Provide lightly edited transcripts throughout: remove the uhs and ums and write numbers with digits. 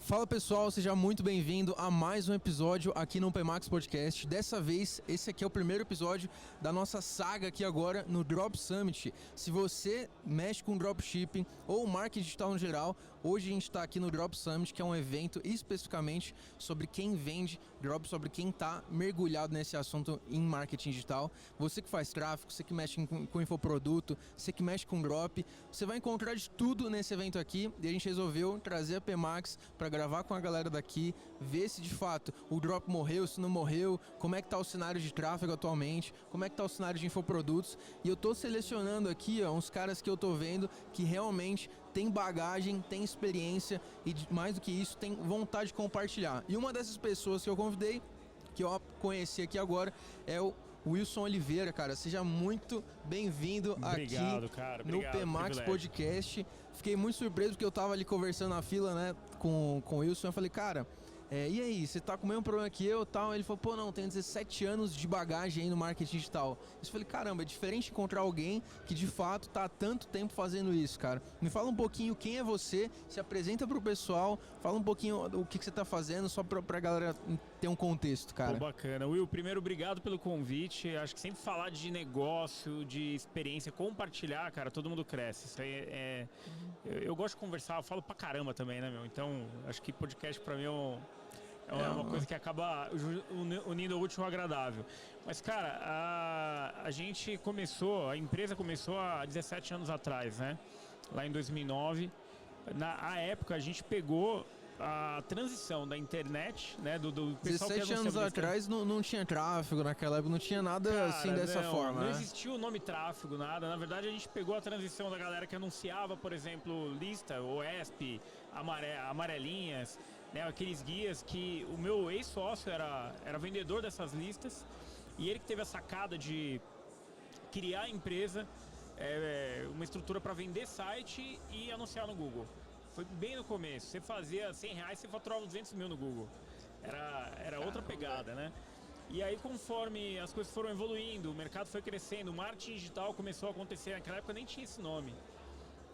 Fala pessoal, seja muito bem-vindo a mais um episódio aqui no OpenMax Podcast. Dessa vez, esse aqui é o primeiro episódio da nossa saga aqui agora no Drop Summit. Se você mexe com dropshipping ou marketing digital no geral, hoje a gente está aqui no Drop Summit, que é um evento especificamente sobre quem vende drop, sobre quem está mergulhado nesse assunto em marketing digital. Você que faz tráfego, você que mexe com infoproduto, você que mexe com drop, você vai encontrar de tudo nesse evento aqui e a gente resolveu trazer a PMax para gravar com a galera daqui, ver se de fato o drop morreu, se não morreu, como é que tá o cenário de tráfego atualmente, como é que tá o cenário de infoprodutos. E eu tô selecionando aqui uns caras que eu tô vendo que realmente tem bagagem, tem experiência e mais do que isso, tem vontade de compartilhar. E uma dessas pessoas que eu convidei, que eu conheci aqui agora, é o Wilson Oliveira, cara. Seja muito bem-vindo aqui no PMax Podcast. Fiquei muito surpreso porque eu tava ali conversando na fila, né, com o Wilson. Eu falei, cara, e aí, você tá com o mesmo problema que eu e tal? Ele falou, pô, não, tenho 17 anos de bagagem aí no marketing digital. Eu falei, caramba, é diferente encontrar alguém que de fato tá há tanto tempo fazendo isso, cara. Me fala um pouquinho quem é você, se apresenta pro pessoal, fala um pouquinho o que você tá fazendo, só pra galera ter um contexto, cara. Pô, bacana. Will, primeiro, obrigado pelo convite. Acho que sempre falar de negócio, de experiência, compartilhar, cara, todo mundo cresce. Isso aí eu gosto de conversar, eu falo pra caramba também, né, meu? Então, acho que podcast pra mim é uma coisa que acaba unindo o útil ao agradável. Mas, cara, a empresa começou há 17 anos atrás, né? Lá em 2009. Na época, a gente pegou a transição da internet, né? Do pessoal 17 anos atrás não tinha tráfego naquela época, não tinha nada, cara, assim dessa forma. Não existia o nome tráfego, nada. Na verdade, a gente pegou a transição da galera que anunciava, por exemplo, lista, OESP, amarelinhas, né, aqueles guias que o meu ex-sócio era vendedor dessas listas e ele que teve a sacada de criar a empresa, uma estrutura para vender site e anunciar no Google. Foi bem no começo, você fazia R$100, você faturava 200 mil no Google. Era outra pegada, né? E aí, conforme as coisas foram evoluindo, o mercado foi crescendo, o marketing digital começou a acontecer, naquela época nem tinha esse nome,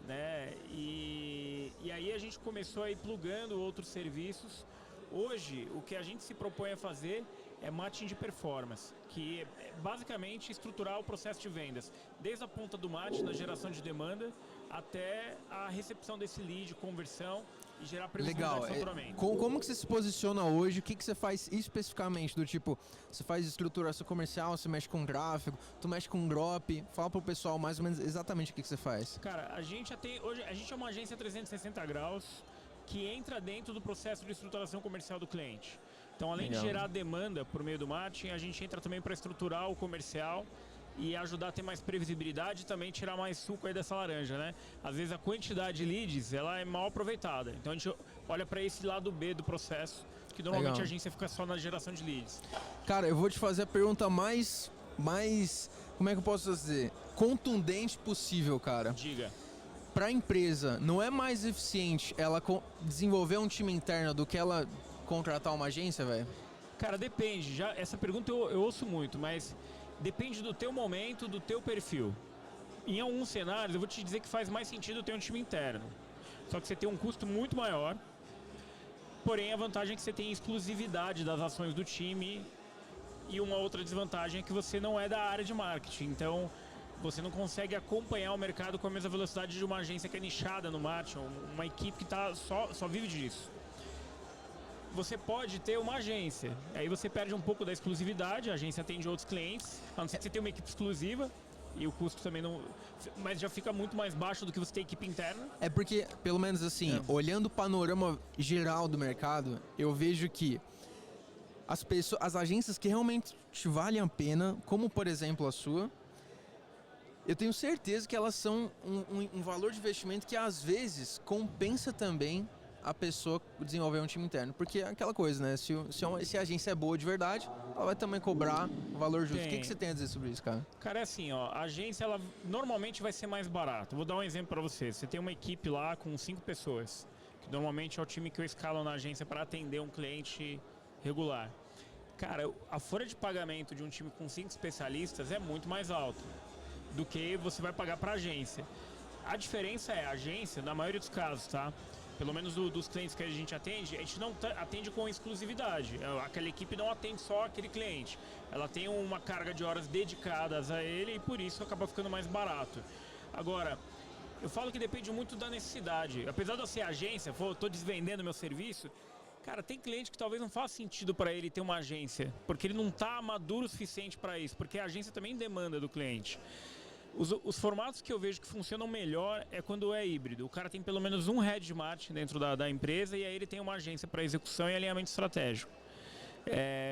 né? E aí a gente começou a ir plugando outros serviços. Hoje, o que a gente se propõe a fazer é marketing de performance, que é basicamente estruturar o processo de vendas, desde a ponta do marketing, na geração de demanda, até a recepção desse lead, conversão e gerar previsibilidade de faturamento. Como que você se posiciona hoje? O que você faz especificamente? Do tipo, você faz estruturação comercial, você mexe com tráfego, tu mexe com drop? Fala pro pessoal mais ou menos exatamente o que você faz. Cara, hoje a gente é uma agência 360 graus que entra dentro do processo de estruturação comercial do cliente. Então, além de gerar demanda por meio do marketing, a gente entra também para estruturar o comercial e ajudar a ter mais previsibilidade e também tirar mais suco aí dessa laranja, né? Às vezes a quantidade de leads, ela é mal aproveitada. Então a gente olha para esse lado B do processo, que normalmente a agência fica só na geração de leads. Cara, eu vou te fazer a pergunta mais, como é que eu posso dizer? Contundente possível, cara. Diga. Para a empresa, não é mais eficiente ela desenvolver um time interno do que ela contratar uma agência, velho? Cara, depende. Essa pergunta eu ouço muito, mas depende do teu momento, do teu perfil. Em alguns cenários, eu vou te dizer que faz mais sentido ter um time interno. Só que você tem um custo muito maior. Porém, a vantagem é que você tem exclusividade das ações do time. E uma outra desvantagem é que você não é da área de marketing. Então, você não consegue acompanhar o mercado com a mesma velocidade de uma agência que é nichada no marketing, uma equipe que só vive disso. Você pode ter uma agência, aí você perde um pouco da exclusividade, a agência atende outros clientes, a não ser que você tenha uma equipe exclusiva e o custo também não... Mas já fica muito mais baixo do que você ter equipe interna. É porque, pelo menos assim, olhando o panorama geral do mercado, eu vejo que as agências que realmente valem a pena, como por exemplo a sua, eu tenho certeza que elas são um valor de investimento que às vezes compensa também a pessoa desenvolver um time interno. Porque é aquela coisa, né? Se a agência é boa de verdade, ela vai também cobrar o valor justo. O que você tem a dizer sobre isso, cara? Cara, é assim, ó, a agência, ela normalmente vai ser mais barata. Vou dar um exemplo para você. Você tem uma equipe lá com 5 pessoas, que normalmente é o time que eu escalo na agência para atender um cliente regular. Cara, a folha de pagamento de um time com 5 especialistas é muito mais alta do que você vai pagar para a agência. A diferença é, a agência, na maioria dos casos, tá? pelo menos dos clientes que a gente não atende com exclusividade. Aquela equipe não atende só aquele cliente. Ela tem uma carga de horas dedicadas a ele e por isso acaba ficando mais barato. Agora, eu falo que depende muito da necessidade. Apesar de eu ser agência, estou desvendendo meu serviço, cara, tem cliente que talvez não faça sentido para ele ter uma agência, porque ele não está maduro o suficiente para isso, porque a agência também demanda do cliente. Os formatos que eu vejo que funcionam melhor é quando é híbrido. O cara tem pelo menos um head de marketing dentro da empresa e aí ele tem uma agência para execução e alinhamento estratégico.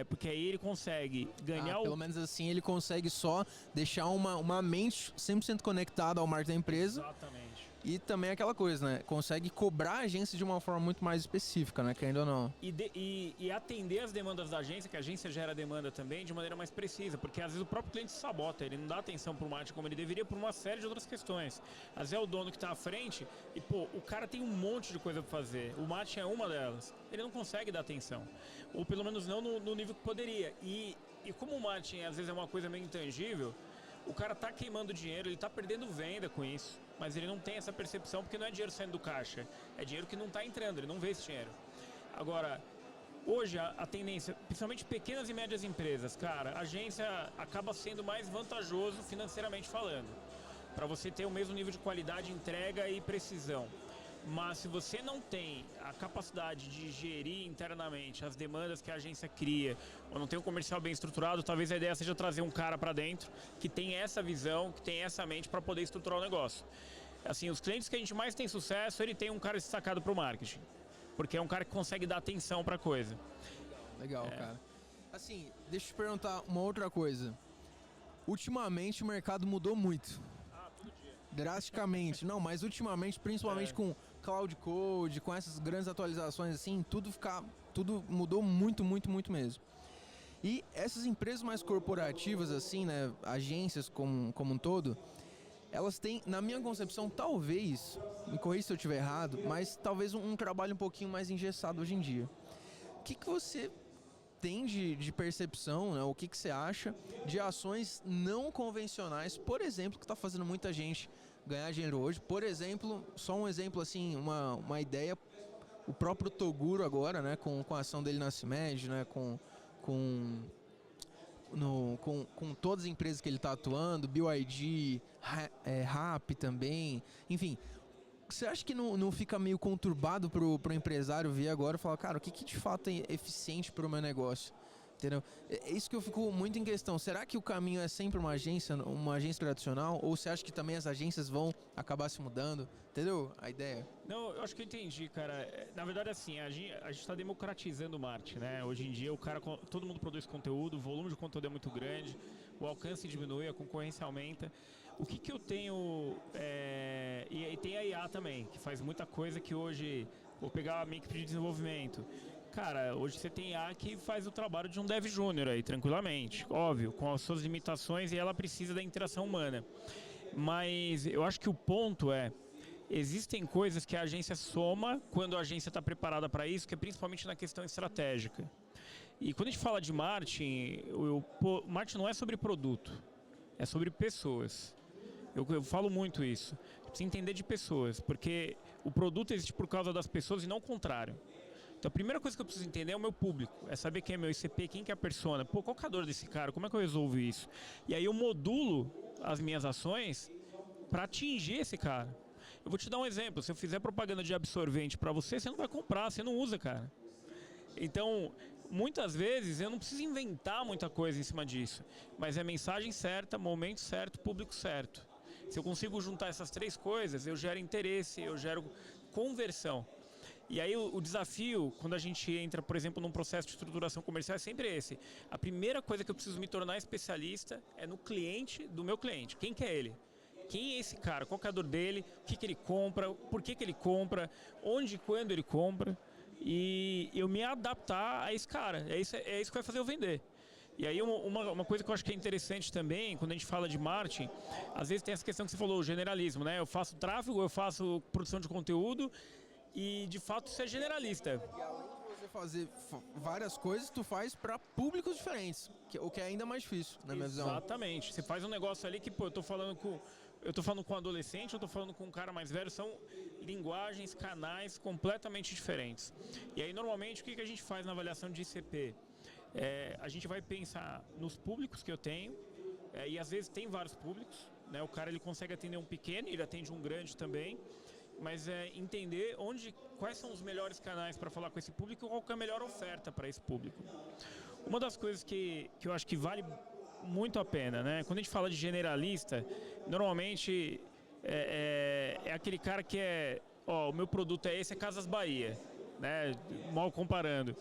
Porque aí ele consegue ganhar pelo menos assim ele consegue só deixar uma mente 100% conectada ao marketing da empresa. Exatamente. E também aquela coisa, né? Consegue cobrar a agência de uma forma muito mais específica, né? Querendo ou não. E atender as demandas da agência, que a agência gera demanda também, de maneira mais precisa. Porque às vezes o próprio cliente se sabota, ele não dá atenção para o marketing como ele deveria por uma série de outras questões. Às vezes é o dono que está à frente e, o cara tem um monte de coisa para fazer. O marketing é uma delas. Ele não consegue dar atenção. Ou pelo menos não no nível que poderia. E como o marketing às vezes é uma coisa meio intangível, o cara tá queimando dinheiro, ele tá perdendo venda com isso, mas ele não tem essa percepção porque não é dinheiro saindo do caixa, é dinheiro que não está entrando, ele não vê esse dinheiro. Agora, hoje a tendência, principalmente pequenas e médias empresas, cara, a agência acaba sendo mais vantajoso financeiramente falando, para você ter o mesmo nível de qualidade, entrega e precisão. Mas se você não tem a capacidade de gerir internamente as demandas que a agência cria, ou não tem um comercial bem estruturado, talvez a ideia seja trazer um cara para dentro que tem essa visão, que tem essa mente para poder estruturar o negócio. Assim, os clientes que a gente mais tem sucesso, ele tem um cara destacado para o marketing, porque é um cara que consegue dar atenção para a coisa. Legal, cara. Assim, deixa eu te perguntar uma outra coisa. Ultimamente o mercado mudou muito. Drasticamente. Não, mas ultimamente, principalmente com Cloud Code, com essas grandes atualizações assim, tudo mudou muito, muito, muito mesmo. E essas empresas mais corporativas assim, né, agências como um todo, elas têm, na minha concepção, talvez, me corrija se eu estiver errado, mas talvez um trabalho um pouquinho mais engessado hoje em dia. O que você tem de percepção, né? O que você acha de ações não convencionais, por exemplo, que está fazendo muita gente ganhar dinheiro hoje? Por exemplo, só um exemplo assim, uma ideia, o próprio Toguro agora, né? Com a ação dele na CIMED, né? Com todas as empresas que ele está atuando, BYD, RAP também, enfim. Você acha que não fica meio conturbado pro empresário ver agora e falar, cara, o que de fato é eficiente pro meu negócio? Entendeu? É isso que eu fico muito em questão. Será que o caminho é sempre uma agência tradicional? Ou você acha que também as agências vão acabar se mudando? Entendeu a ideia? Não, eu acho que eu entendi, cara. Na verdade, assim, a gente está democratizando o marketing, né? Hoje em dia, todo mundo produz conteúdo, o volume de conteúdo é muito grande, o alcance diminui, a concorrência aumenta. O que eu tenho... E tem a IA também, que faz muita coisa que hoje... Vou pegar a minha equipe de desenvolvimento. Cara, hoje você tem IA que faz o trabalho de um dev júnior aí, tranquilamente. Óbvio, com as suas limitações e ela precisa da interação humana. Mas eu acho que o ponto existem coisas que a agência soma quando a agência está preparada para isso, que é principalmente na questão estratégica. E quando a gente fala de marketing, marketing não é sobre produto, é sobre pessoas. Eu falo muito isso. Precisa entender de pessoas, porque o produto existe por causa das pessoas e não o contrário. Então a primeira coisa que eu preciso entender é o meu público, é saber quem é meu ICP, quem que é a persona, qual que é a dor desse cara, como é que eu resolvo isso? E aí eu modulo as minhas ações para atingir esse cara. Eu vou te dar um exemplo, se eu fizer propaganda de absorvente para você, você não vai comprar, você não usa, cara. Então, muitas vezes eu não preciso inventar muita coisa em cima disso, mas é mensagem certa, momento certo, público certo. Se eu consigo juntar essas três coisas, eu gero interesse, eu gero conversão. E aí o desafio, quando a gente entra, por exemplo, num processo de estruturação comercial, é sempre esse. A primeira coisa que eu preciso me tornar especialista é no cliente do meu cliente. Quem que é ele? Quem é esse cara? Qual que é a dor dele? O que ele compra? Por que ele compra? Onde e quando ele compra? E eu me adaptar a esse cara. É isso que vai fazer eu vender. E aí uma coisa que eu acho que é interessante também, quando a gente fala de marketing, às vezes tem essa questão que você falou, o generalismo, né? Eu faço tráfego, eu faço produção de conteúdo e de fato isso é generalista. E além de você fazer várias coisas, tu faz para públicos diferentes, o que é ainda mais difícil, na minha visão. Exatamente. Você faz um negócio ali que, eu tô falando eu estou falando com um adolescente, eu estou falando com um cara mais velho, são linguagens, canais completamente diferentes. E aí, normalmente, o que a gente faz na avaliação de ICP? A gente vai pensar nos públicos que eu tenho, e às vezes tem vários públicos, né? O cara ele consegue atender um pequeno, ele atende um grande também, mas entender quais são os melhores canais para falar com esse público e qual que é a melhor oferta para esse público. Uma das coisas que eu acho que vale muito a pena, né? Quando a gente fala de generalista, normalmente é aquele cara que o meu produto é esse, é Casas Bahia, né? Mal comparando.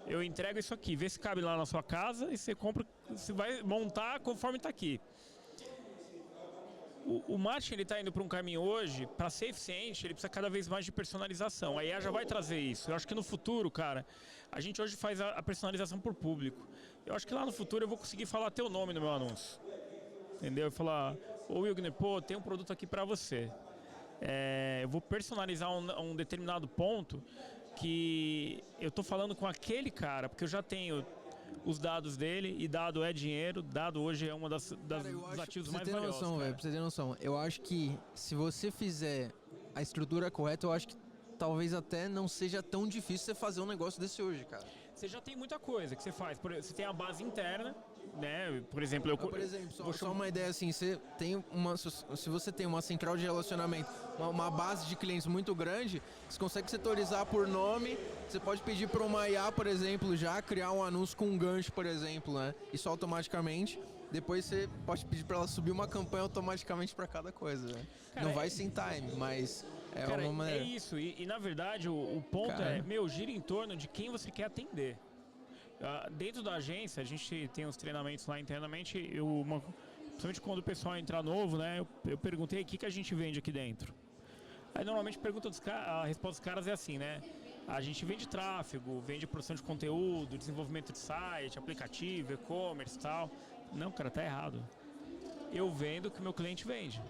Eu entrego isso aqui, vê se cabe lá na sua casa e você compra, você vai montar conforme está aqui. O marketing está indo para um caminho hoje, para ser eficiente, ele precisa cada vez mais de personalização. A IA já vai trazer isso. Eu acho que no futuro, cara, a gente hoje faz a personalização por público. Eu acho que lá no futuro eu vou conseguir falar teu nome no meu anúncio. Entendeu? Eu falar, ô Wilgner, pô, tem um produto aqui para você. Eu vou personalizar um determinado ponto que eu estou falando com aquele cara, porque eu já tenho os dados dele, e dado é dinheiro, dado hoje é uma dos ativos mais valiosos. Pra você ter noção, eu acho que se você fizer a estrutura correta, eu acho que talvez até não seja tão difícil você fazer um negócio desse hoje, cara. Você já tem muita coisa que você faz. Você tem a base interna, né? Por exemplo, só uma ideia assim, se você tem uma central de relacionamento, uma base de clientes muito grande, você consegue setorizar por nome, você pode pedir para uma IA, por exemplo, já criar um anúncio com um gancho, por exemplo, né? Isso automaticamente. Depois você pode pedir para ela subir uma campanha automaticamente para cada coisa, né? Cara, não vai sem time, mas uma maneira. É isso, e na verdade o ponto gira em torno de quem você quer atender. Dentro da agência, a gente tem uns treinamentos lá internamente, principalmente quando o pessoal entrar novo, né, eu perguntei o que a gente vende aqui dentro. Aí normalmente a resposta dos caras é assim, né? A gente vende tráfego, vende produção de conteúdo, desenvolvimento de site, aplicativo, e-commerce e tal. Não, cara, tá errado. Eu vendo o que o meu cliente vende.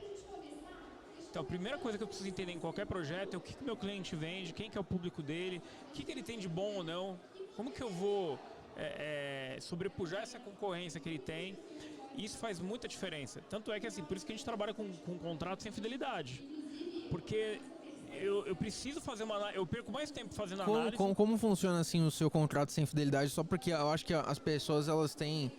Então a primeira coisa que eu preciso entender em qualquer projeto é o que o meu cliente vende, quem que é o público dele, o que ele tem de bom ou não, como que eu vou sobrepujar essa concorrência que ele tem. E isso faz muita diferença. Tanto é que assim, por isso que a gente trabalha com contrato sem fidelidade. Porque eu preciso fazer eu perco mais tempo fazendo análise. Como funciona assim o seu contrato sem fidelidade? Só porque eu acho que as pessoas elas têm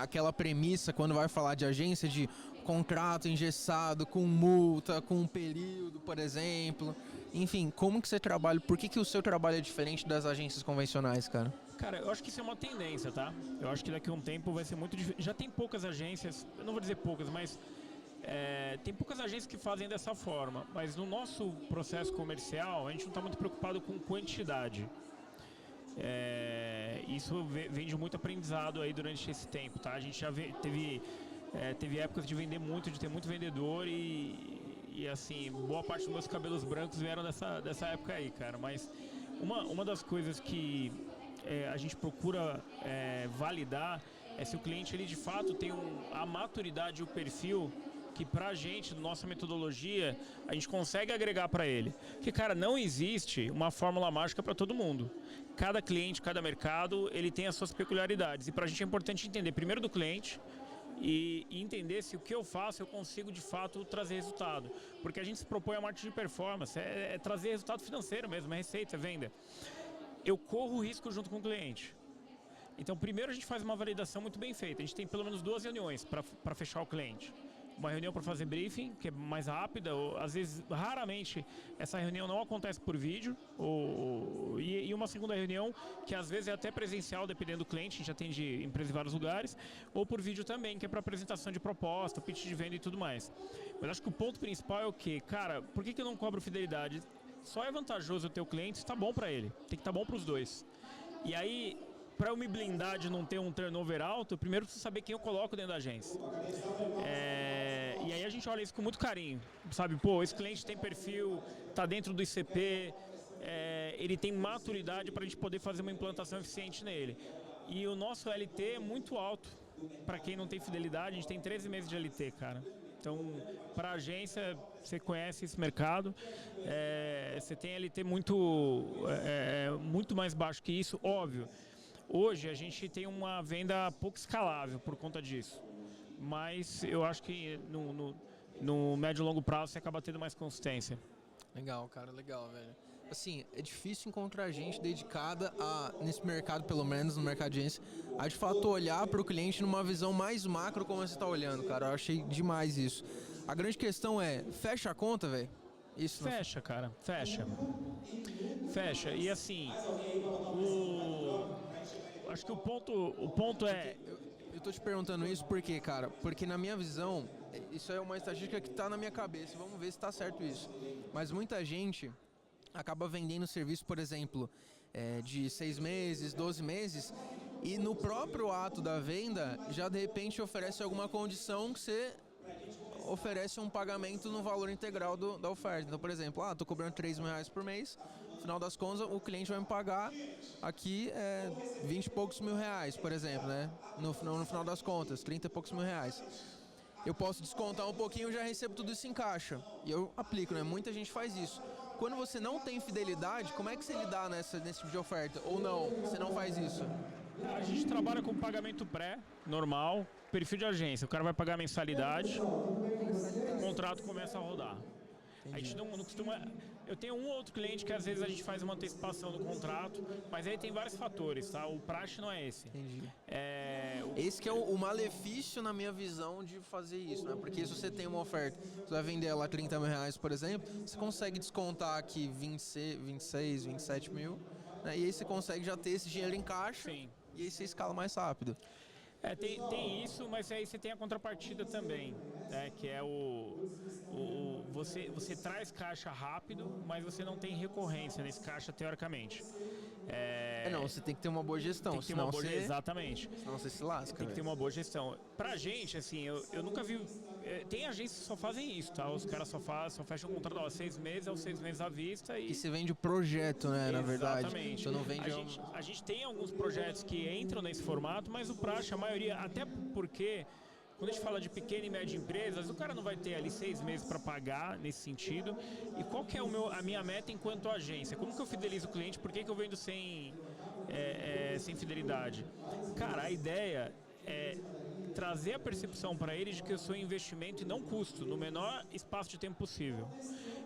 aquela premissa quando vai falar de agência de contrato engessado, com multa, com um período, por exemplo. Enfim, como que você trabalha? Por que o seu trabalho é diferente das agências convencionais, cara? Cara, eu acho que isso é uma tendência, tá? Eu acho que daqui a um tempo vai ser muito difícil. Já tem poucas agências, eu não vou dizer poucas, mas tem poucas agências que fazem dessa forma. Mas no nosso processo comercial, a gente não está muito preocupado com quantidade. Isso vem de muito aprendizado aí durante esse tempo, tá? A gente já teve épocas de vender muito, de ter muito vendedor e assim, boa parte dos meus cabelos brancos vieram dessa época aí, cara. Mas uma das coisas que a gente procura validar é se o cliente ele de fato tem a maturidade e o perfil que pra gente, nossa metodologia, a gente consegue agregar para ele. Porque, cara, não existe uma fórmula mágica para todo mundo. Cada cliente, cada mercado, ele tem as suas peculiaridades. E pra gente é importante entender primeiro do cliente e entender se o que eu faço eu consigo de fato trazer resultado. Porque a gente se propõe a marketing de performance, é trazer resultado financeiro mesmo, é receita, é venda. Eu corro o risco junto com o cliente. Então, primeiro a gente faz uma validação muito bem feita. A gente tem pelo menos 2 reuniões para fechar o cliente. Uma reunião para fazer briefing, que é mais rápida, ou, às vezes, raramente, essa reunião não acontece por vídeo, e uma segunda reunião, que às vezes é até presencial, dependendo do cliente, a gente atende empresas em vários lugares, ou por vídeo também, que é para apresentação de proposta, pitch de venda e tudo mais. Mas acho que o ponto principal é o quê? Cara, por que eu não cobro fidelidade? Só é vantajoso o teu cliente se está bom para ele, tem que estar bom para os dois. E aí, para eu me blindar de não ter um turnover alto, eu primeiro preciso saber quem eu coloco dentro da agência. E aí a gente olha isso com muito carinho, sabe? Pô, esse cliente tem perfil, tá dentro do ICP, ele tem maturidade para a gente poder fazer uma implantação eficiente nele. E o nosso LT é muito alto. Para quem não tem fidelidade, a gente tem 13 meses de LT, cara. Então, para a agência, você conhece esse mercado, você tem LT muito mais baixo que isso, óbvio. Hoje a gente tem uma venda pouco escalável por conta disso, mas eu acho que no médio e longo prazo você acaba tendo mais consistência. Legal, cara, legal, velho. Assim, é difícil encontrar gente dedicada nesse mercado, pelo menos no mercado de agência, a de fato olhar para o cliente numa visão mais macro como você está olhando, cara. Eu achei demais isso. A grande questão é, fecha a conta, velho? Isso. Fecha, cara, fecha. Fecha. E assim, acho que o ponto é... Eu tô te perguntando isso porque, cara, porque na minha visão, isso é uma estatística que tá na minha cabeça, vamos ver se tá certo isso. Mas muita gente acaba vendendo serviço, por exemplo, de 6 meses, 12 meses, e no próprio ato da venda, já de repente oferece alguma condição que você oferece um pagamento no valor integral da oferta. Então, por exemplo, tô cobrando R$3.000 por mês, no final das contas o cliente vai me pagar aqui 20 e poucos mil reais, por exemplo, né? No final das contas, 30 e poucos mil reais. Eu posso descontar um pouquinho e já recebo tudo isso em caixa. E eu aplico, né? Muita gente faz isso. Quando você não tem fidelidade, como é que você lidar nesse tipo de oferta? Ou não, você não faz isso? A gente trabalha com pagamento normal, perfil de agência. O cara vai pagar a mensalidade, o contrato começa a rodar. Entendi. A gente não costuma... Eu tenho um ou outro cliente que às vezes a gente faz uma antecipação do contrato, mas aí tem vários fatores, tá? O praxe não é esse. Entendi. Esse que é o malefício, na minha visão, de fazer isso, né? Porque se você tem uma oferta, você vai vender ela R$30.000, por exemplo, você consegue descontar aqui 26, 27 mil, né? E aí você consegue já ter esse dinheiro em caixa. Sim. E aí você escala mais rápido. Tem isso, mas aí você tem a contrapartida também, né? Que é você traz caixa rápido, mas você não tem recorrência nesse caixa, teoricamente. Não, você tem que ter uma boa gestão. Tem que ter uma boa gestão, exatamente. Senão você se lasca. Tem que ter uma boa gestão. Pra gente, assim, eu nunca vi... Tem agências que só fazem isso, tá? Os caras só fecham um contrato, 6 meses, 6 meses à vista e... E você vende o projeto, né, na verdade. Exatamente. Você não vende... A gente tem alguns projetos que entram nesse formato, mas o praxe, a maioria, até porque... Quando a gente fala de pequena e média empresas, o cara não vai ter ali 6 meses para pagar nesse sentido. E qual que é a minha meta enquanto agência? Como que eu fidelizo o cliente? Por que eu vendo sem fidelidade? Cara, a ideia é trazer a percepção para ele de que eu sou investimento e não custo, no menor espaço de tempo possível.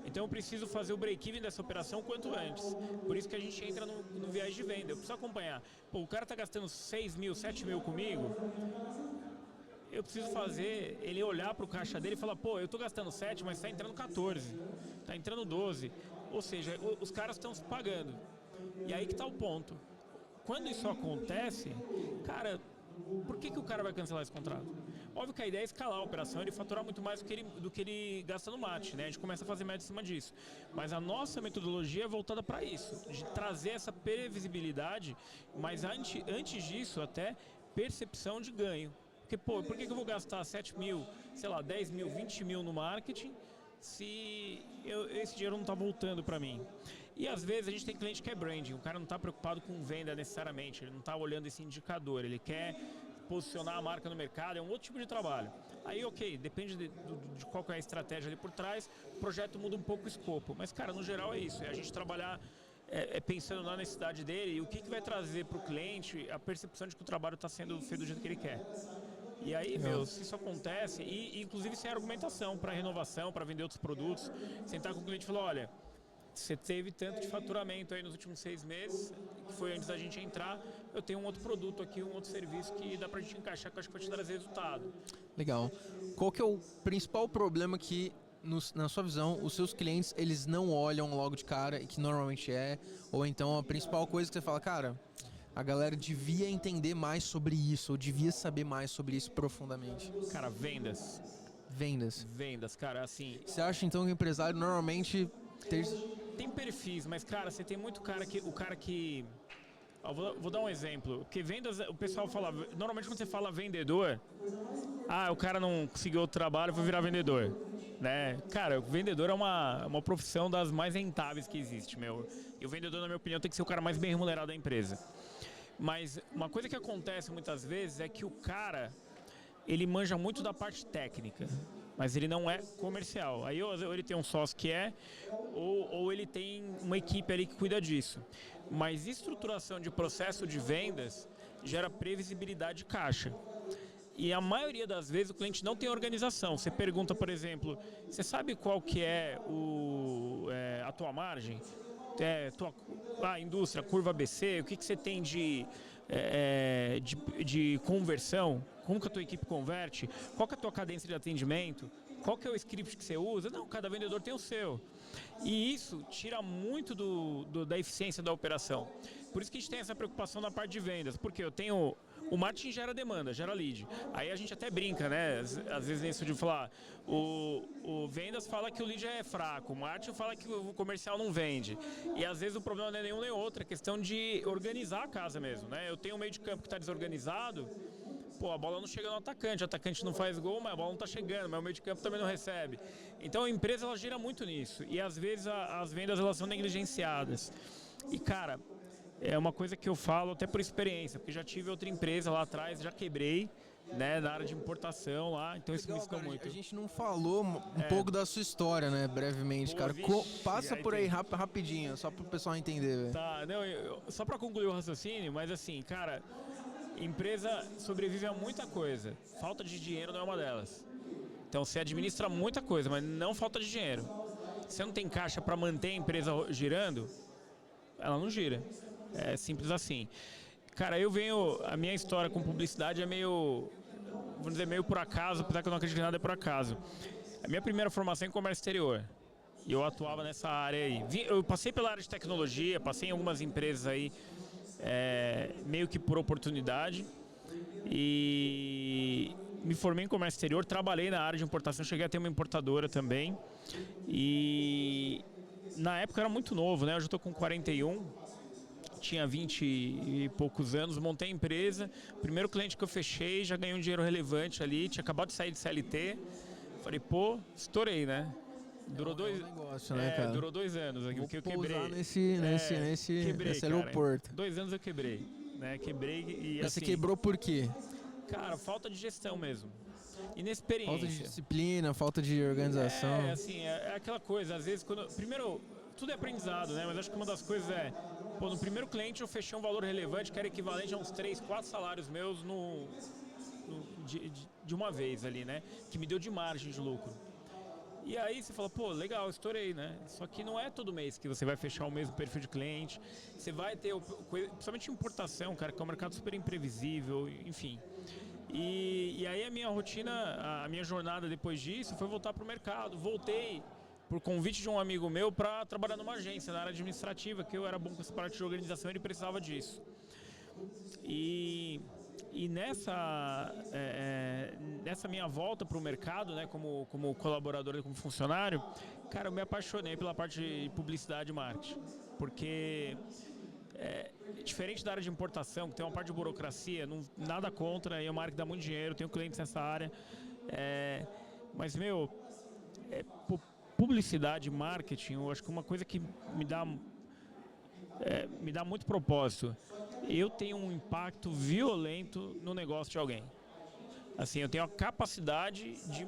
Então eu preciso fazer o break-even dessa operação o quanto antes. Por isso que a gente entra no viés de venda. Eu preciso acompanhar. Pô, o cara está gastando 6 mil, 7 mil comigo... Eu preciso fazer ele olhar para o caixa dele e falar, pô, eu estou gastando 7, mas está entrando 14, está entrando 12. Ou seja, os caras estão se pagando. E aí que está o ponto. Quando isso acontece, cara, por que o cara vai cancelar esse contrato? Óbvio que a ideia é escalar a operação, ele faturar muito mais do que ele gasta no mate, né? A gente começa a fazer média em cima disso. Mas a nossa metodologia é voltada para isso, de trazer essa previsibilidade, mas antes disso até percepção de ganho. Porque, pô, por que eu vou gastar 7 mil, sei lá, 10 mil, 20 mil no marketing se esse dinheiro não está voltando para mim? E às vezes a gente tem cliente que é branding, o cara não está preocupado com venda necessariamente, ele não está olhando esse indicador, ele quer posicionar a marca no mercado, é um outro tipo de trabalho. Aí, ok, depende de qual que é a estratégia ali por trás, o projeto muda um pouco o escopo. Mas, cara, no geral é isso, é a gente trabalhar pensando na necessidade dele e o que vai trazer para o cliente a percepção de que o trabalho está sendo feito do jeito que ele quer. E aí, se isso acontece, e inclusive sem argumentação para renovação, para vender outros produtos, sentar com o cliente e falar, olha, você teve tanto de faturamento aí nos últimos 6 meses, que foi antes da gente entrar, eu tenho um outro produto aqui, um outro serviço que dá pra gente encaixar, que eu acho que vai te dar resultado. Legal. Qual que é o principal problema que, na sua visão, os seus clientes, eles não olham logo de cara, e que normalmente ou então a principal coisa que você fala, cara... A galera devia entender mais sobre isso, ou devia saber mais sobre isso profundamente. Cara, vendas. Vendas, cara, assim... Você acha então que o empresário normalmente... Tem perfis, mas, cara, você tem muito cara que... Vou dar um exemplo. Porque vendas, o pessoal fala... Normalmente quando você fala vendedor... o cara não conseguiu outro trabalho, foi virar vendedor. Né? Cara, o vendedor é uma profissão das mais rentáveis que existe, meu. E o vendedor, na minha opinião, tem que ser o cara mais bem remunerado da empresa. Mas uma coisa que acontece muitas vezes é que o cara, ele manja muito da parte técnica, mas ele não é comercial. Aí ou ele tem um sócio que ou ele tem uma equipe ali que cuida disso. Mas estruturação de processo de vendas gera previsibilidade de caixa. E a maioria das vezes o cliente não tem organização. Você pergunta, por exemplo, você sabe qual que é, a tua margem? A indústria, curva ABC, o que você tem de conversão? Como que a tua equipe converte? Qual que é a tua cadência de atendimento? Qual que é o script que você usa? Não, cada vendedor tem o seu. E isso tira muito da eficiência da operação. Por isso que a gente tem essa preocupação na parte de vendas. Porque o marketing gera demanda, gera lead. Aí a gente até brinca, né? Às vezes nisso de falar, o vendas fala que o lead é fraco, o marketing fala que o comercial não vende. E às vezes o problema não é nenhum nem outro, é questão de organizar a casa mesmo, né? Eu tenho um meio de campo que está desorganizado, a bola não chega no atacante, o atacante não faz gol, mas a bola não está chegando, mas o meio de campo também não recebe. Então a empresa ela gira muito nisso e às vezes as vendas elas são negligenciadas. E cara, é uma coisa que eu falo até por experiência, porque já tive outra empresa lá atrás, já quebrei, né, na área de importação lá, então isso me ensinou muito. A gente não falou um pouco da sua história, né, brevemente, cara. Passa por aí rapidinho, só para o pessoal entender, velho. Tá, não, só para concluir o raciocínio, mas assim, cara, empresa sobrevive a muita coisa. Falta de dinheiro não é uma delas. Então você administra muita coisa, mas não falta de dinheiro. Se você não tem caixa para manter a empresa girando, ela não gira. É simples assim. Cara, a minha história com publicidade é meio, vamos dizer, meio por acaso, apesar que eu não acredito que nada é por acaso. A minha primeira formação é em comércio exterior. E eu atuava nessa área aí. Eu passei pela área de tecnologia, passei em algumas empresas aí, meio que por oportunidade. E me formei em comércio exterior, trabalhei na área de importação, cheguei a ter uma importadora também. E na época eu era muito novo, né? Hoje eu estou com 41. Tinha 20 e poucos anos, montei a empresa. O primeiro cliente que eu fechei já ganhei um dinheiro relevante ali, tinha acabado de sair de CLT. Falei, estourei, né? Durou negócio, né, cara? Durou 2 anos aqui, que eu quebrei. Nesse aeroporto. 2 anos eu quebrei, né? Quebrei e Mas assim... Você quebrou por quê? Cara, falta de gestão mesmo. Inexperiência. Falta de disciplina, falta de organização. É aquela coisa, às vezes, primeiro, tudo é aprendizado, né? Mas acho que uma das coisas no primeiro cliente eu fechei um valor relevante que era equivalente a uns 3, 4 salários meus de uma vez ali, né? Que me deu de margem de lucro. E aí você fala, legal, estourei, né? Só que não é todo mês que você vai fechar o mesmo perfil de cliente. Você vai ter, principalmente importação, cara, que é um mercado super imprevisível, enfim. E aí a minha rotina, a minha jornada depois disso foi voltar para o mercado. Voltei por convite de um amigo meu para trabalhar numa agência, na área administrativa, que eu era bom com essa parte de organização e ele precisava disso. E nessa minha volta para o mercado, né, como colaborador e como funcionário, cara, eu me apaixonei pela parte de publicidade e marketing. Porque, diferente da área de importação, que tem uma parte de burocracia, nada contra, e o marketing dá muito dinheiro, tenho clientes nessa área. Mas, publicidade e marketing, eu acho que uma coisa que me dá muito propósito. Eu tenho um impacto violento no negócio de alguém. Assim, eu tenho a capacidade de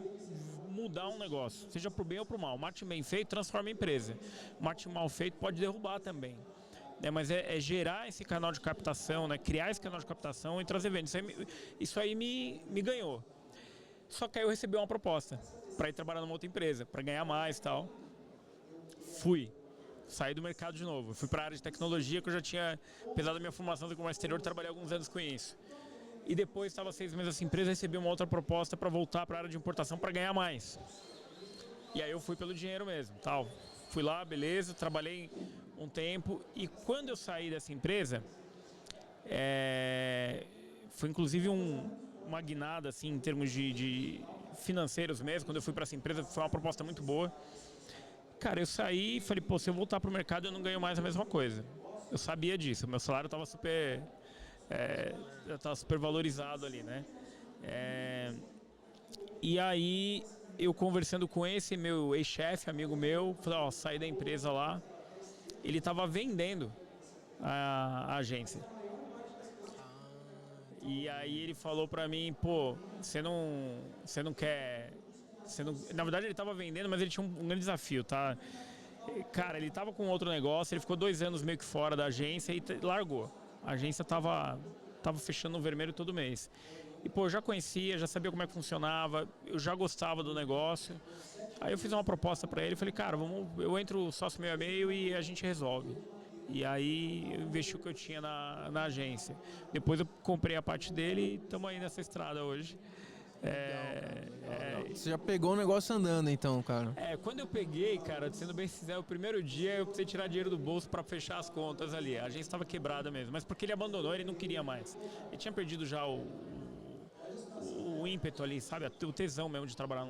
mudar um negócio, seja pro bem ou pro mal. Marketing bem feito transforma a empresa. Marketing mal feito pode derrubar também. Mas é gerar esse canal de captação, né? Criar esse canal de captação e trazer vendas. Isso aí me ganhou. Só que aí eu recebi uma proposta para ir trabalhar numa outra empresa, para ganhar mais e tal. Saí do mercado de novo. Fui para a área de tecnologia, que eu já tinha, apesar da minha formação do comércio exterior, trabalhei alguns anos com isso. E depois estava 6 meses nessa empresa, recebi uma outra proposta para voltar para a área de importação para ganhar mais. E aí eu fui pelo dinheiro mesmo, tal. Fui lá, beleza, trabalhei um tempo. E quando eu saí dessa empresa, foi inclusive uma guinada assim, em termos de financeiros mesmo. Quando eu fui para essa empresa, foi uma proposta muito boa. Cara, eu saí e falei, se eu voltar pro mercado eu não ganho mais a mesma coisa. Eu sabia disso, meu salário estava super valorizado ali, né? E aí, eu conversando com esse meu ex-chefe, amigo meu, falei, saí da empresa lá. Ele estava vendendo a agência. E aí ele falou pra mim, você não quer... Na verdade ele estava vendendo, mas ele tinha um grande desafio, tá? Cara, ele estava com outro negócio, ele ficou 2 anos meio que fora da agência e largou. A agência estava fechando no vermelho todo mês. E, pô, eu já conhecia, já sabia como é que funcionava, eu já gostava do negócio. Aí eu fiz uma proposta para ele, falei, cara, eu entro sócio meio a meio e a gente resolve. E aí eu investi o que eu tinha na agência. Depois eu comprei a parte dele e estamos aí nessa estrada hoje. Você já pegou o negócio andando então, cara? Quando eu peguei, cara, sendo bem sincero, o primeiro dia eu precisei tirar dinheiro do bolso para fechar as contas ali. A agência estava quebrada mesmo, mas porque ele abandonou, ele não queria mais. Ele tinha perdido já o ímpeto ali, sabe? O tesão mesmo de trabalhar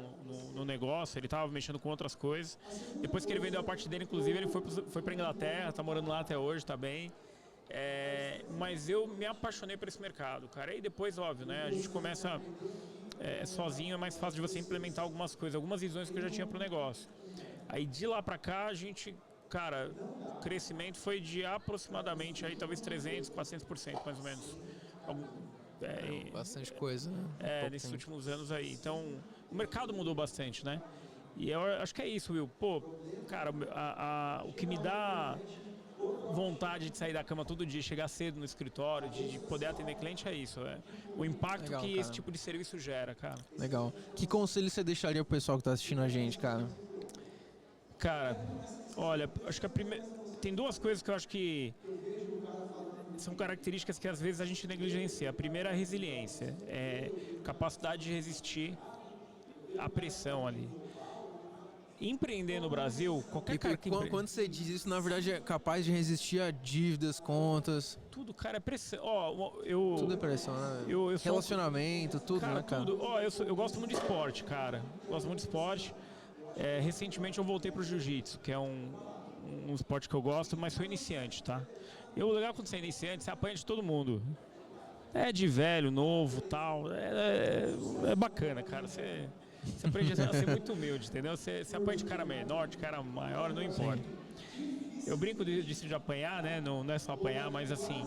no negócio. Ele estava mexendo com outras coisas. Depois que ele vendeu a parte dele, inclusive, ele foi para Inglaterra, tá morando lá até hoje, tá bem. Mas eu me apaixonei por esse mercado, cara. E depois, óbvio, né? A gente começa sozinho, é mais fácil de você implementar algumas coisas, algumas visões que eu já tinha pro negócio. Aí de lá pra cá, a gente, cara, o crescimento foi de aproximadamente aí talvez 300, 400% mais ou menos. Bastante coisa, né? Nesses últimos anos aí. Então, o mercado mudou bastante, né? E eu acho que é isso, Will. Pô, cara, o que me dá vontade de sair da cama todo dia, chegar cedo no escritório, de poder atender cliente, é isso. O impacto Legal, que cara. esse tipo de serviço gera, cara. Legal. Que conselho você deixaria pro pessoal que tá assistindo a gente, cara? Cara, olha, acho que tem duas coisas que eu acho que são características que às vezes a gente negligencia. A primeira é a resiliência, capacidade de resistir à pressão ali. Empreender no Brasil, qualquer cara que quando você diz isso, na verdade é capaz de resistir a dívidas, contas. Tudo, cara, é pressão. Tudo é pressão, né? Relacionamento, tudo, cara, né, cara? Tudo. Eu gosto muito de esporte, cara. Gosto muito de esporte. Recentemente eu voltei pro jiu-jitsu, que é um esporte que eu gosto, mas sou iniciante, tá? E o legal quando você é iniciante, você apanha de todo mundo. É de velho, novo, tal. É bacana, cara. Você aprende a ser muito humilde, entendeu? Você apanha de cara menor, de cara maior, não importa. Eu brinco disso de apanhar, né? Não é só apanhar, mas assim,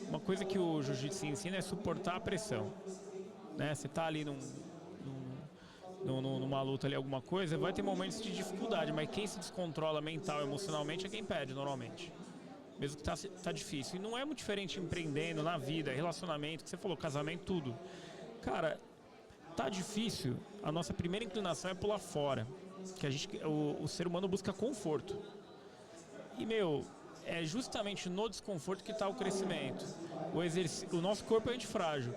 uma coisa que o jiu-jitsu ensina é suportar a pressão. Né? Você tá ali numa luta ali, alguma coisa, vai ter momentos de dificuldade, mas quem se descontrola mental, emocionalmente é quem perde normalmente. Mesmo que tá difícil. E não é muito diferente empreendendo na vida, relacionamento, que você falou, casamento, tudo. Cara, tá difícil, a nossa primeira inclinação é pular fora. Que o ser humano busca conforto. E, é justamente no desconforto que está o crescimento. O nosso corpo é antifrágil.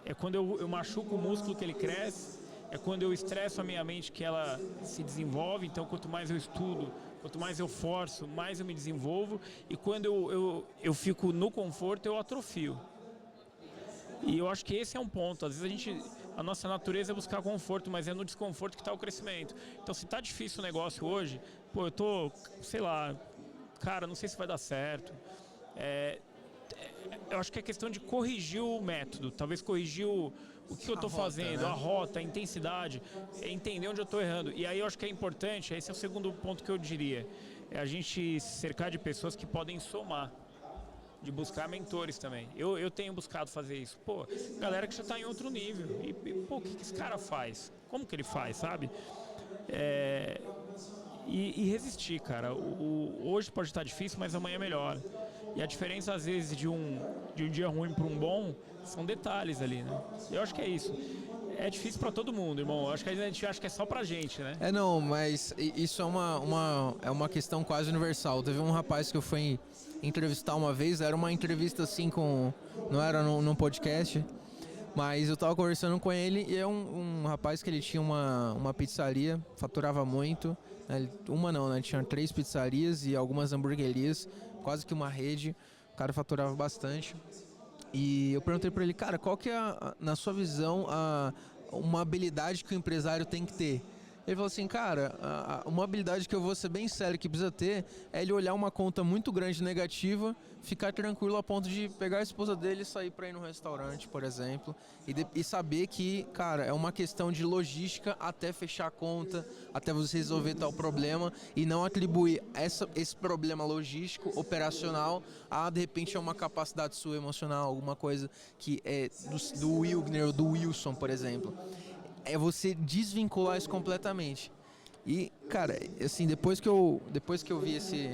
É quando eu machuco o músculo que ele cresce, é quando eu estresso a minha mente que ela se desenvolve. Então, quanto mais eu estudo, quanto mais eu forço, mais eu me desenvolvo. E quando eu fico no conforto, eu atrofio. E eu acho que esse é um ponto. Às vezes a nossa natureza é buscar conforto, mas é no desconforto que está o crescimento. Então, se está difícil o negócio hoje, pô, eu tô, sei lá, cara, não sei se vai dar certo. Eu acho que é questão de corrigir o método, talvez corrigir o que eu estou fazendo, né? A rota, a intensidade, entender onde eu estou errando. E aí eu acho que é importante, esse é o segundo ponto que eu diria, é a gente se cercar de pessoas que podem somar, de buscar mentores também. Eu tenho buscado fazer isso. Pô, galera que já está em outro nível. E pô, o que esse cara faz? Como que ele faz, sabe? E resistir, cara. Hoje pode estar difícil, mas amanhã é melhor. E a diferença, às vezes, de um dia ruim para um bom, são detalhes ali, né? Eu acho que é isso. É difícil para todo mundo, irmão. Eu acho que a gente acha que é só pra gente, né? Não, mas isso é uma questão quase universal. Teve um rapaz que eu fui entrevistar uma vez, era uma entrevista assim não era num podcast, mas eu tava conversando com ele e é um rapaz que ele tinha uma pizzaria, faturava muito, né? Uma não, né? Tinha 3 pizzarias e algumas hamburguerias, quase que uma rede, o cara faturava bastante. E eu perguntei pra ele, cara, qual que é, na sua visão, uma habilidade que o empresário tem que ter? Ele falou assim, cara, uma habilidade que eu vou ser bem sério que precisa ter é ele olhar uma conta muito grande negativa, ficar tranquilo a ponto de pegar a esposa dele e sair pra ir no restaurante, por exemplo, e saber que, cara, é uma questão de logística até fechar a conta, até você resolver tal problema e não atribuir esse problema logístico, operacional, de repente é uma capacidade sua emocional, alguma coisa que é do Wilgner ou do Wilson, por exemplo. É você desvincular isso completamente. E, cara, assim, depois que eu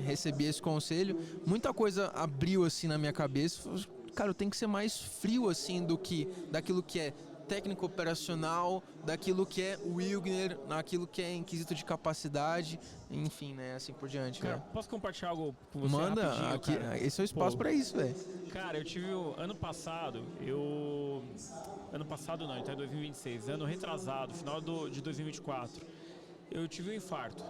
recebi esse conselho, muita coisa abriu assim na minha cabeça. cara, eu tenho que ser mais frio, assim, daquilo que é técnico operacional, daquilo que é Wilgner, naquilo que é em quesito de capacidade, enfim, né, assim por diante, Cara, né? posso compartilhar algo com você Manda, rapidinho, aqui, cara? esse é o espaço Pô, pra isso, velho. Cara, eu tive ano passado, ano passado não, então é 2026, ano retrasado, final de 2024, eu tive um infarto.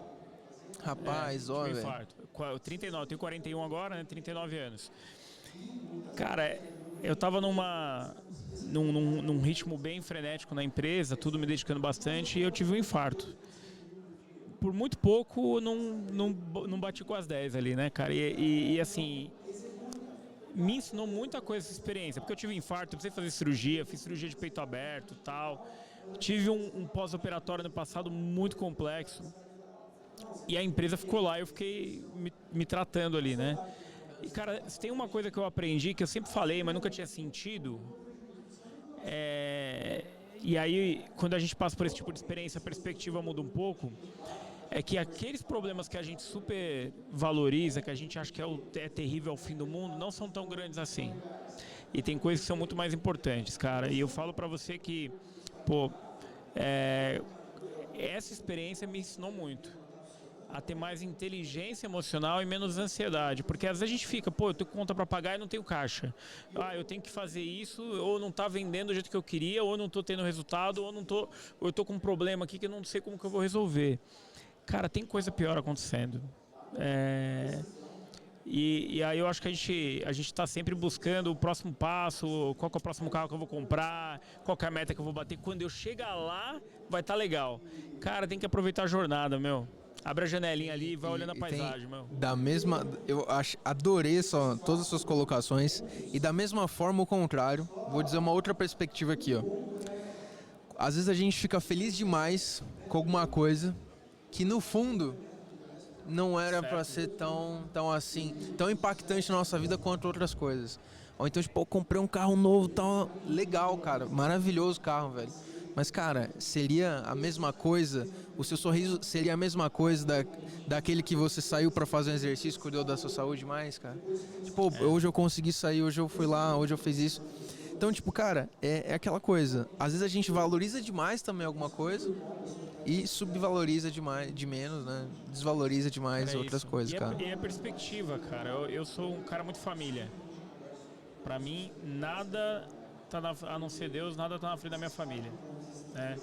Rapaz, Tive ó, um velho. infarto. 39, eu tenho 41 agora, né? 39 anos. Cara, eu tava num ritmo bem frenético na empresa, tudo me dedicando bastante, e eu tive um infarto. Por muito pouco, não bati com as 10 ali, né, cara? E assim, me ensinou muita coisa essa experiência, porque eu tive um infarto, eu precisei fazer cirurgia, fiz cirurgia de peito aberto e tal. Tive um pós-operatório no passado muito complexo. E a empresa ficou lá, eu fiquei me tratando ali, né? E, cara, se tem uma coisa que eu aprendi, que eu sempre falei, mas nunca tinha sentido, e aí, quando a gente passa por esse tipo de experiência, a perspectiva muda um pouco, é que aqueles problemas que a gente super valoriza, que a gente acha que é terrível, é o fim do mundo, não são tão grandes assim. E tem coisas que são muito mais importantes, cara. E eu falo pra você que, pô, essa experiência me ensinou muito a ter mais inteligência emocional e menos ansiedade, porque às vezes a gente fica, pô, eu tenho conta para pagar e não tenho caixa, eu tenho que fazer isso, ou não tá vendendo do jeito que eu queria, ou não tô tendo resultado, ou eu tô com um problema aqui que eu não sei como que eu vou resolver. Cara, tem coisa pior acontecendo. E aí eu acho que a gente está sempre buscando o próximo passo, qual que é o próximo carro que eu vou comprar, qual que é a meta que eu vou bater. Quando eu chegar lá, vai estar legal. Cara, tem que aproveitar a jornada, meu. Abre a janelinha ali e vai olhando a paisagem, meu. Da mesma, adorei todas as suas colocações, e da mesma forma o contrário, vou dizer uma outra perspectiva aqui, ó. Às vezes a gente fica feliz demais com alguma coisa que no fundo não era para ser tão assim, tão impactante na nossa vida quanto outras coisas. Ou então, tipo, eu comprei um carro novo, tal, legal, cara, maravilhoso carro, velho. Mas, cara, seria a mesma coisa, o seu sorriso seria a mesma coisa daquele que você saiu para fazer um exercício, cuidou da sua saúde mais, cara? Tipo, hoje eu consegui sair, hoje eu fui lá, hoje eu fiz isso. Então, tipo, cara, é aquela coisa. Às vezes a gente valoriza demais também alguma coisa e subvaloriza demais, de menos, né? Desvaloriza demais outras coisas, cara. E a perspectiva, cara. Eu sou um cara muito família. Pra mim, nada tá a não ser Deus, nada tá na frente da minha família, né?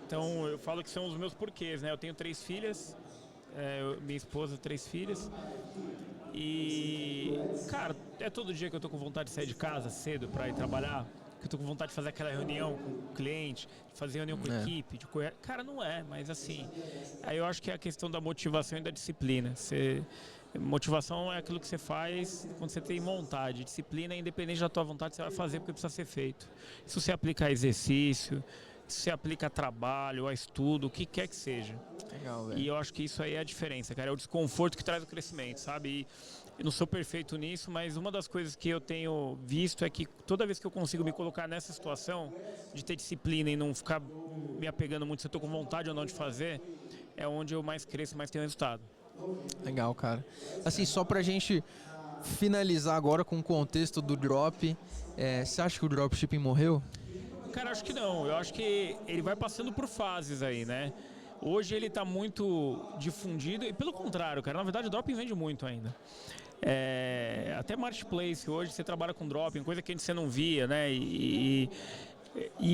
Então, eu falo que são os meus porquês, né? Eu tenho 3 filhas, minha esposa, 3 filhas. E, cara, é todo dia que eu tô com vontade de sair de casa cedo pra ir trabalhar, que eu tô com vontade de fazer aquela reunião com o cliente, de fazer reunião com a equipe, de correr. Cara, não é, mas assim, aí eu acho que é a questão da motivação e da disciplina. Motivação é aquilo que você faz quando você tem vontade. Disciplina, independente da tua vontade, você vai fazer porque precisa ser feito. Isso se aplica a exercício, isso se aplica a trabalho, a estudo, o que quer que seja. Legal, velho. E eu acho que isso aí é a diferença, cara. É o desconforto que traz o crescimento, sabe? E eu não sou perfeito nisso, mas uma das coisas que eu tenho visto é que toda vez que eu consigo me colocar nessa situação de ter disciplina e não ficar me apegando muito se eu tô com vontade ou não de fazer, é onde eu mais cresço, mais tenho resultado. Legal, cara. Assim, só pra gente finalizar agora com o contexto do drop, você acha que o dropshipping morreu? Cara, acho que não. Eu acho que ele vai passando por fases aí, né? Hoje ele está muito difundido e pelo contrário, cara, na verdade o dropping vende muito ainda. Até marketplace, hoje você trabalha com dropping, coisa que antes você não via, né? E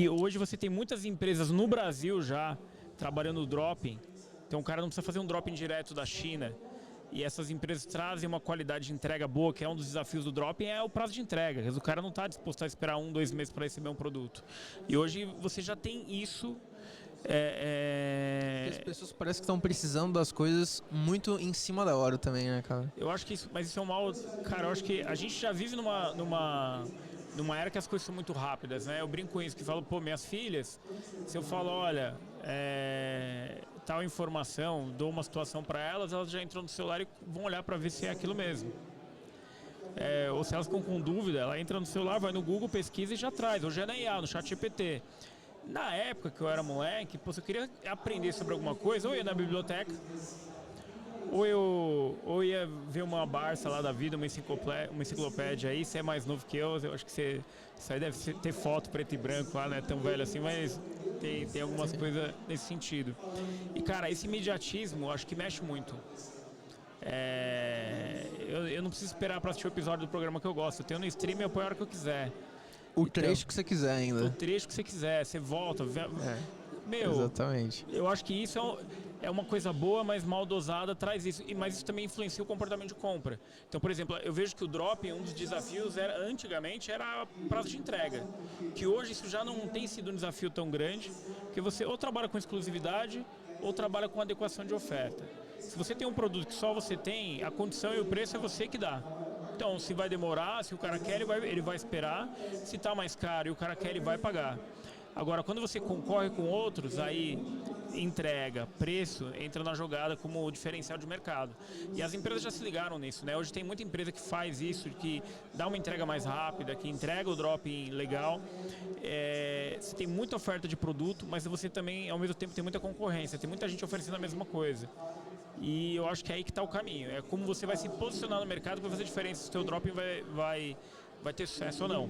hoje você tem muitas empresas no Brasil já trabalhando no dropping. Então o cara não precisa fazer um dropping direto da China. E essas empresas trazem uma qualidade de entrega boa, que é um dos desafios do dropping, é o prazo de entrega. O cara não está disposto a esperar 1, 2 meses para receber um produto. E hoje você já tem isso. As pessoas parecem que estão precisando das coisas muito em cima da hora também, né, cara? Eu acho que isso, mas isso é um mal. Cara, eu acho que a gente já vive numa era que as coisas são muito rápidas, né? Eu brinco com isso, que falo, pô, minhas filhas, se eu falo, olha, tal informação, dou uma situação para elas já entram no celular e vão olhar para ver se é aquilo mesmo. Ou se elas ficam com dúvida, ela entra no celular, vai no Google, pesquisa e já traz. Hoje é na IA, no ChatGPT. Na época que eu era moleque, se eu queria aprender sobre alguma coisa, ou ia na biblioteca, ou ia ver uma Barça lá da vida, uma enciclopédia aí. Você é mais novo que eu acho que isso aí deve ter foto preto e branco lá, não é tão velho assim, mas tem algumas coisas nesse sentido. E, cara, esse imediatismo acho que mexe muito. Eu não preciso esperar para assistir o episódio do programa que eu gosto. Eu tenho no stream e eu ponho a hora que eu quiser. O trecho que você quiser ainda. O trecho que você quiser, você volta. Exatamente. Eu acho que isso é uma coisa boa, mas mal dosada traz isso. Mas isso também influencia o comportamento de compra. Então, por exemplo, eu vejo que o drop, um dos desafios antigamente era prazo de entrega. Que hoje isso já não tem sido um desafio tão grande, porque você ou trabalha com exclusividade ou trabalha com adequação de oferta. Se você tem um produto que só você tem, a condição e o preço é você que dá. Então, se vai demorar, se o cara quer, ele vai esperar. Se está mais caro e o cara quer, ele vai pagar. Agora, quando você concorre com outros, aí entrega, preço, entra na jogada como diferencial de mercado. E as empresas já se ligaram nisso, né? Hoje tem muita empresa que faz isso, que dá uma entrega mais rápida, que entrega o drop legal. Você tem muita oferta de produto, mas você também, ao mesmo tempo, tem muita concorrência. Tem muita gente oferecendo a mesma coisa. E eu acho que é aí que está o caminho. É como você vai se posicionar no mercado para fazer diferença se o seu drop vai ter sucesso ou não.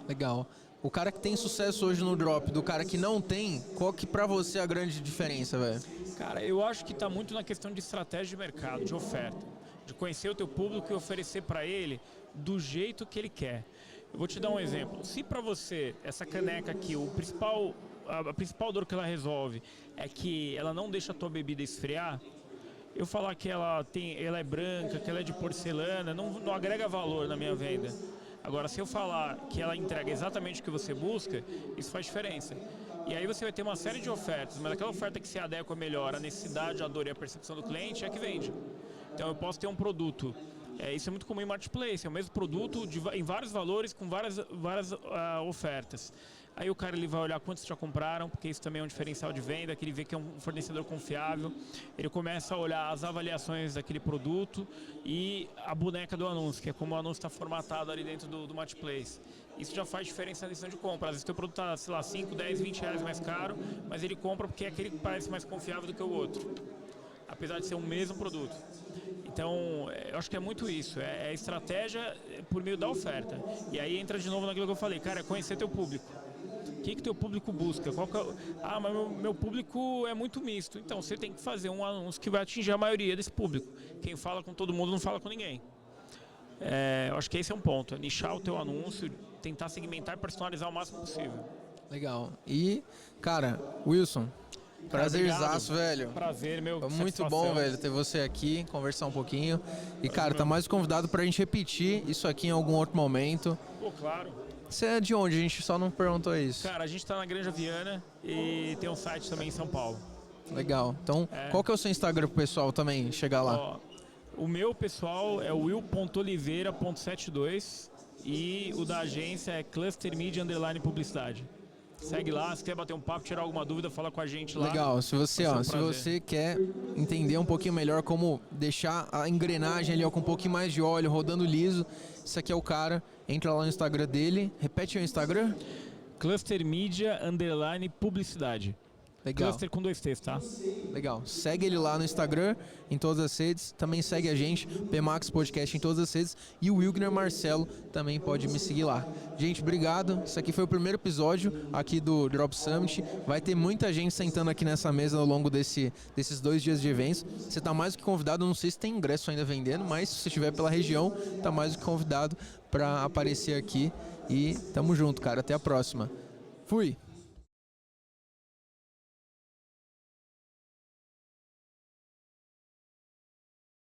Legal. O cara que tem sucesso hoje no drop, do cara que não tem, qual que pra você é a grande diferença, velho? Cara, eu acho que está muito na questão de estratégia de mercado, de oferta. De conhecer o teu público e oferecer para ele do jeito que ele quer. Eu vou te dar um exemplo. Se para você, essa caneca aqui, a principal dor que ela resolve é que ela não deixa a tua bebida esfriar, eu falar que ela é branca, que ela é de porcelana, não agrega valor na minha venda. Agora, se eu falar que ela entrega exatamente o que você busca, isso faz diferença. E aí você vai ter uma série de ofertas, mas aquela oferta que se adequa melhor à necessidade, à dor e à percepção do cliente é que vende. Então eu posso ter um produto, isso é muito comum em marketplace, é o mesmo produto em vários valores com várias ofertas. Aí o cara ele vai olhar quantos já compraram, porque isso também é um diferencial de venda, que ele vê que é um fornecedor confiável. Ele começa a olhar as avaliações daquele produto e a boneca do anúncio, que é como o anúncio está formatado ali dentro do marketplace. Isso já faz diferença na decisão de compra. Às vezes o teu produto está, sei lá, 5, 10, 20 reais mais caro, mas ele compra porque é aquele que parece mais confiável do que o outro, apesar de ser o mesmo produto. Então, eu acho que é muito isso, é estratégia por meio da oferta. E aí entra de novo naquilo que eu falei, cara, é conhecer teu público. O que teu público busca? Mas meu público é muito misto. Então, você tem que fazer um anúncio que vai atingir a maioria desse público. Quem fala com todo mundo não fala com ninguém. Eu acho que esse é um ponto, é nichar o teu anúncio, tentar segmentar e personalizar o máximo possível. Legal. E, cara, Wilson, prazerzaço, velho. Prazer, meu. Foi muito bom, velho, ter você aqui, conversar um pouquinho. E, cara, tá mais convidado pra gente repetir isso aqui em algum outro momento. Pô, claro. Você é de onde? A gente só não perguntou isso. Cara, a gente tá na Granja Viana e tem um site também em São Paulo. Legal. Então, qual que é o seu Instagram pro pessoal também chegar lá? Ó, o meu pessoal é will.oliveira.72 e o da agência é Cluster Media _ Publicidade. Segue lá, se quer bater um papo, tirar alguma dúvida, fala com a gente lá. Legal, se você quer entender um pouquinho melhor como deixar a engrenagem ali com um pouquinho mais de óleo, rodando liso, esse aqui é o cara, entra lá no Instagram dele. Repete o Instagram. Cluster Media _ Publicidade. Legal. Cluster com 2 T's, tá? Legal. Segue ele lá no Instagram, em todas as redes. Também segue a gente, PMax Podcast em todas as redes. E o Wilgner Marcelo também pode me seguir lá. Gente, obrigado. Esse aqui foi o primeiro episódio aqui do Drop Summit. Vai ter muita gente sentando aqui nessa mesa ao longo desses 2 dias de eventos. Você tá mais do que convidado. Não sei se tem ingresso ainda vendendo, mas se você estiver pela região, tá mais do que convidado para aparecer aqui. E tamo junto, cara. Até a próxima. Fui!